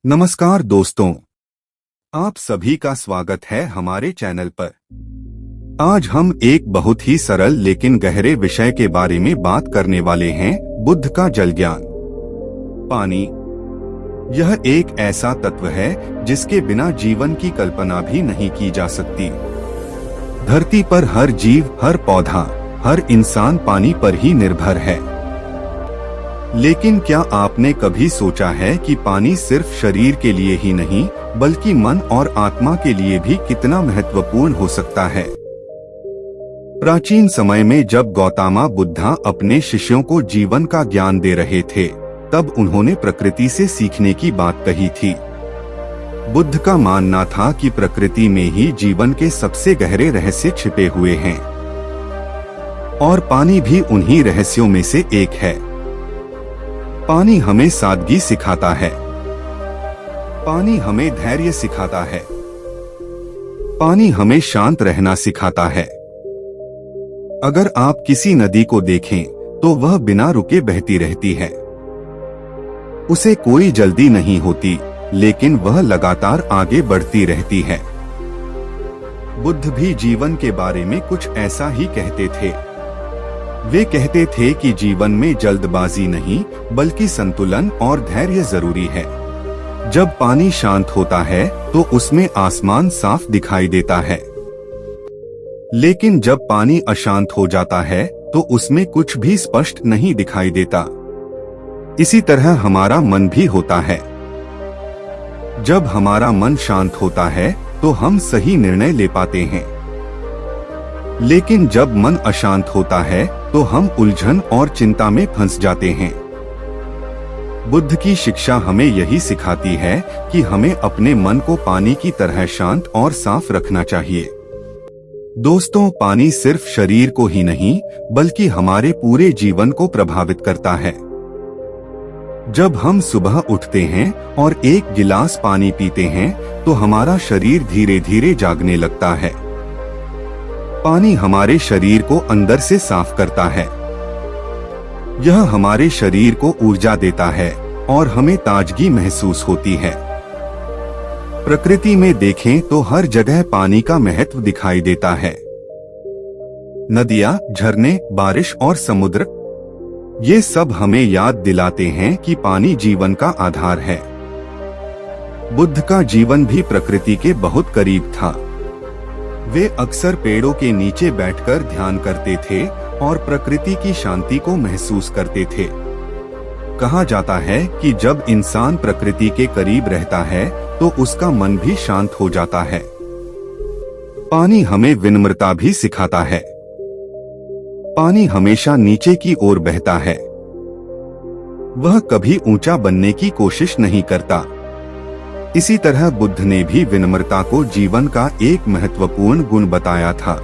नमस्कार दोस्तों, आप सभी का स्वागत है हमारे चैनल पर। आज हम एक बहुत ही सरल लेकिन गहरे विषय के बारे में बात करने वाले हैं, बुद्ध का जल ज्ञान। पानी यह एक ऐसा तत्व है जिसके बिना जीवन की कल्पना भी नहीं की जा सकती। धरती पर हर जीव, हर पौधा, हर इंसान पानी पर ही निर्भर है। लेकिन क्या आपने कभी सोचा है कि पानी सिर्फ शरीर के लिए ही नहीं बल्कि मन और आत्मा के लिए भी कितना महत्वपूर्ण हो सकता है? प्राचीन समय में जब गौतम बुद्धा अपने शिष्यों को जीवन का ज्ञान दे रहे थे, तब उन्होंने प्रकृति से सीखने की बात कही थी। बुद्ध का मानना था कि प्रकृति में ही जीवन के सबसे गहरे रहस्य छिपे हुए हैं और पानी भी उन्हीं रहस्यों में से एक है। पानी हमें सादगी सिखाता है, पानी हमें धैर्य सिखाता है, पानी हमें शांत रहना सिखाता है। अगर आप किसी नदी को देखें तो वह बिना रुके बहती रहती है। उसे कोई जल्दी नहीं होती, लेकिन वह लगातार आगे बढ़ती रहती है। बुद्ध भी जीवन के बारे में कुछ ऐसा ही कहते थे। वे कहते थे कि जीवन में जल्दबाजी नहीं बल्कि संतुलन और धैर्य जरूरी है। जब पानी शांत होता है तो उसमें आसमान साफ दिखाई देता है, लेकिन जब पानी अशांत हो जाता है तो उसमें कुछ भी स्पष्ट नहीं दिखाई देता। इसी तरह हमारा मन भी होता है। जब हमारा मन शांत होता है तो हम सही निर्णय ले पाते हैं, लेकिन जब मन अशांत होता है तो हम उलझन और चिंता में फंस जाते हैं। बुद्ध की शिक्षा हमें यही सिखाती है कि हमें अपने मन को पानी की तरह शांत और साफ रखना चाहिए। दोस्तों, पानी सिर्फ शरीर को ही नहीं बल्कि हमारे पूरे जीवन को प्रभावित करता है। जब हम सुबह उठते हैं और एक गिलास पानी पीते हैं तो हमारा शरीर धीरे धीरे जागने लगता है। पानी हमारे शरीर को अंदर से साफ करता है। यह हमारे शरीर को ऊर्जा देता है और हमें ताजगी महसूस होती है। प्रकृति में देखें तो हर जगह पानी का महत्व दिखाई देता है। नदियां, झरने, बारिश और समुद्र, ये सब हमें याद दिलाते हैं कि पानी जीवन का आधार है। बुद्ध का जीवन भी प्रकृति के बहुत करीब था। वे अक्सर पेड़ों के नीचे बैठकर ध्यान करते थे और प्रकृति की शांति को महसूस करते थे। कहा जाता है कि जब इंसान प्रकृति के करीब रहता है तो उसका मन भी शांत हो जाता है। पानी हमें विनम्रता भी सिखाता है। पानी हमेशा नीचे की ओर बहता है। वह कभी ऊंचा बनने की कोशिश नहीं करता। इसी तरह बुद्ध ने भी विनम्रता को जीवन का एक महत्वपूर्ण गुण बताया था।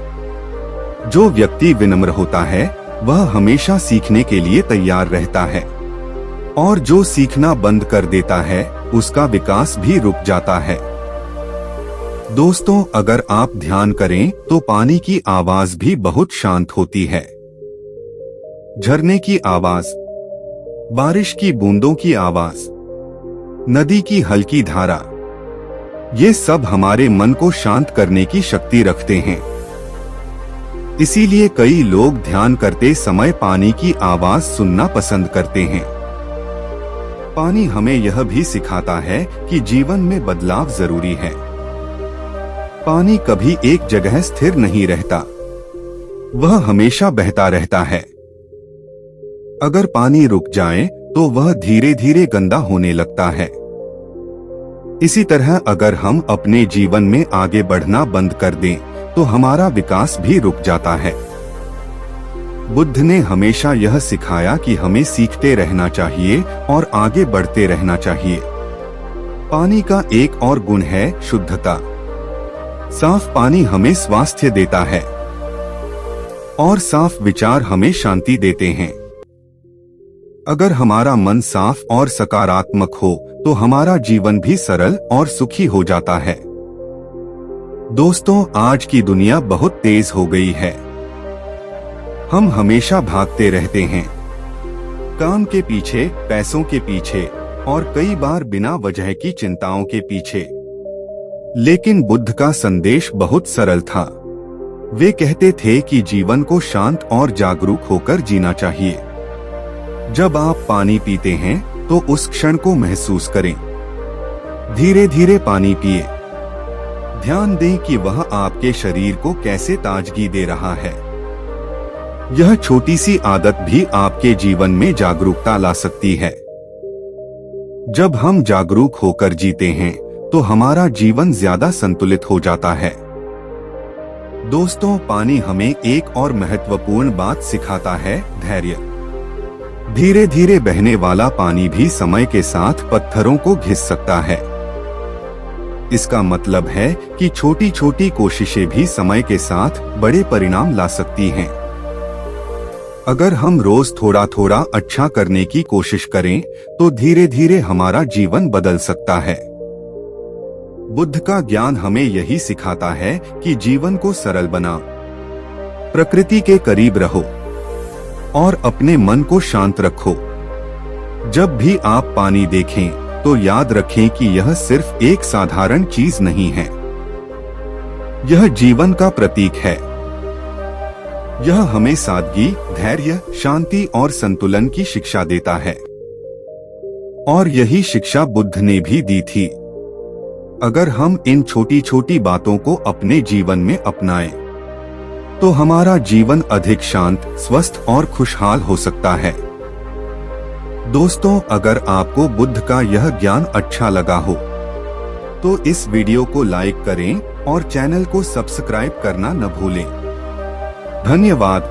जो व्यक्ति विनम्र होता है वह हमेशा सीखने के लिए तैयार रहता है, और जो सीखना बंद कर देता है उसका विकास भी रुक जाता है। दोस्तों, अगर आप ध्यान करें तो पानी की आवाज भी बहुत शांत होती है। झरने की आवाज, बारिश की बूंदों की आवाज, नदी की हल्की धारा, ये सब हमारे मन को शांत करने की शक्ति रखते हैं। इसीलिए कई लोग ध्यान करते समय पानी की आवाज सुनना पसंद करते हैं। पानी हमें यह भी सिखाता है कि जीवन में बदलाव जरूरी है। पानी कभी एक जगह स्थिर नहीं रहता, वह हमेशा बहता रहता है। अगर पानी रुक जाए तो वह धीरे धीरे गंदा होने लगता है। इसी तरह अगर हम अपने जीवन में आगे बढ़ना बंद कर दें तो हमारा विकास भी रुक जाता है। बुद्ध ने हमेशा यह सिखाया कि हमें सीखते रहना चाहिए और आगे बढ़ते रहना चाहिए। पानी का एक और गुण है शुद्धता। साफ पानी हमें स्वास्थ्य देता है और साफ विचार हमें शांति देते हैं। अगर हमारा मन साफ और सकारात्मक हो तो हमारा जीवन भी सरल और सुखी हो जाता है। दोस्तों, आज की दुनिया बहुत तेज हो गई है। हम हमेशा भागते रहते हैं, काम के पीछे, पैसों के पीछे, और कई बार बिना वजह की चिंताओं के पीछे। लेकिन बुद्ध का संदेश बहुत सरल था। वे कहते थे कि जीवन को शांत और जागरूक होकर जीना चाहिए। जब आप पानी पीते हैं तो उस क्षण को महसूस करें। धीरे धीरे पानी पिए। ध्यान दें कि वह आपके शरीर को कैसे ताजगी दे रहा है। यह छोटी सी आदत भी आपके जीवन में जागरूकता ला सकती है। जब हम जागरूक होकर जीते हैं तो हमारा जीवन ज्यादा संतुलित हो जाता है। दोस्तों, पानी हमें एक और महत्वपूर्ण बात सिखाता है, धैर्य। धीरे धीरे बहने वाला पानी भी समय के साथ पत्थरों को घिस सकता है। इसका मतलब है कि छोटी छोटी कोशिशें भी समय के साथ बड़े परिणाम ला सकती हैं। अगर हम रोज थोड़ा थोड़ा अच्छा करने की कोशिश करें तो धीरे धीरे हमारा जीवन बदल सकता है। बुद्ध का ज्ञान हमें यही सिखाता है कि जीवन को सरल बना, प्रकृति के करीब रहो और अपने मन को शांत रखो। जब भी आप पानी देखें तो याद रखें कि यह सिर्फ एक साधारण चीज नहीं है, यह जीवन का प्रतीक है। यह हमें सादगी, धैर्य, शांति और संतुलन की शिक्षा देता है। और यही शिक्षा बुद्ध ने भी दी थी। अगर हम इन छोटी छोटी बातों को अपने जीवन में अपनाएं, तो हमारा जीवन अधिक शांत, स्वस्थ और खुशहाल हो सकता है। दोस्तों, अगर आपको बुद्ध का यह ज्ञान अच्छा लगा हो तो इस वीडियो को लाइक करें और चैनल को सब्सक्राइब करना न भूलें। धन्यवाद।